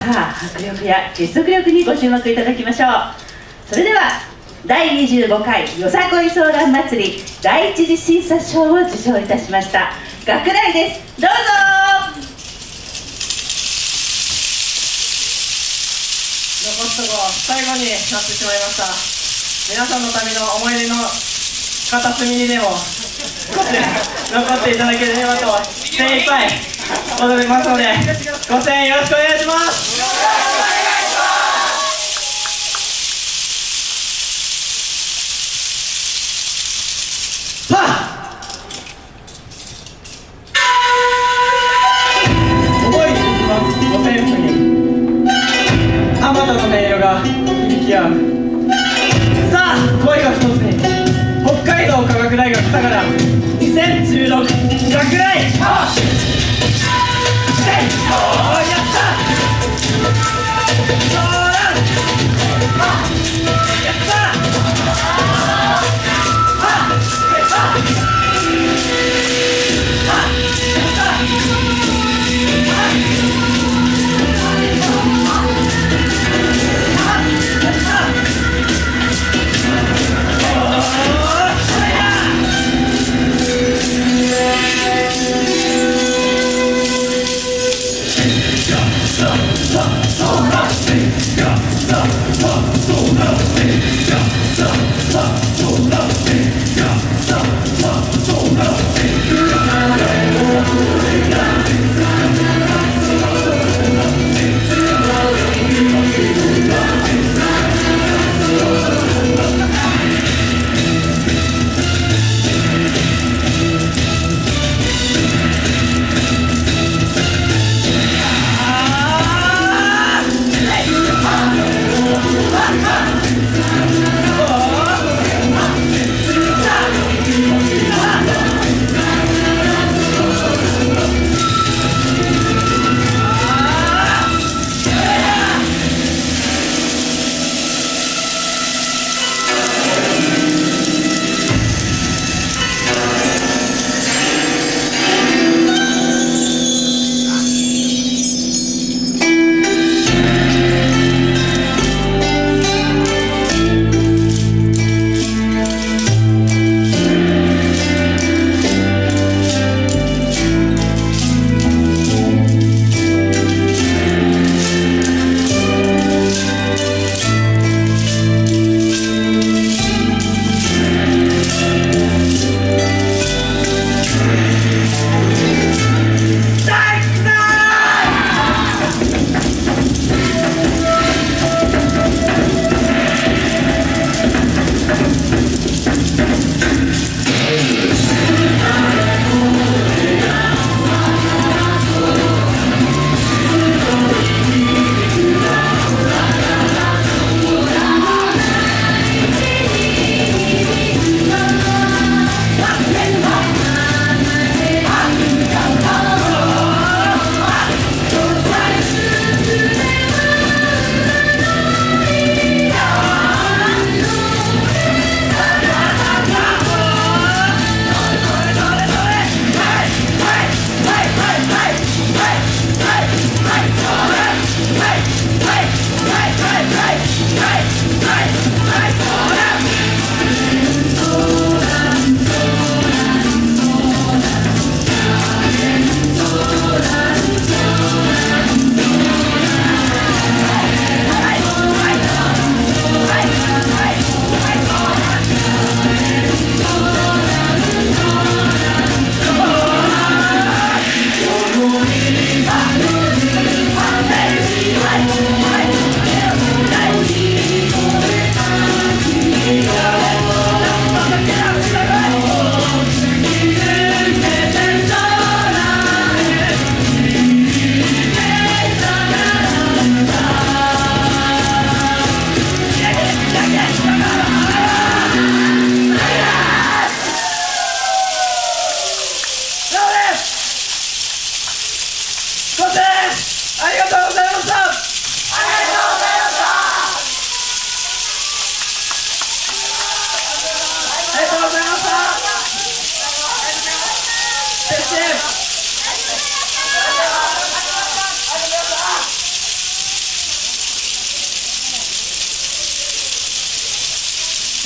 さあ迫力や結束力にご注目いただきましょう。それでは第25回よさこい相談祭り第一次審査賞を受賞いたしました学ライです。どうぞ。残すとこ最後になってしまいました。皆さんのための思い出の片隅にでも少し残っていただければと精一杯踊りますので、ご声援よろしくお願いします。さあ覚えています五線譜にあまたの音色が響き合う。さあ声が一つに北海道科学大学相良2016学ライやった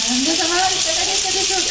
皆様いかがでしたでしょう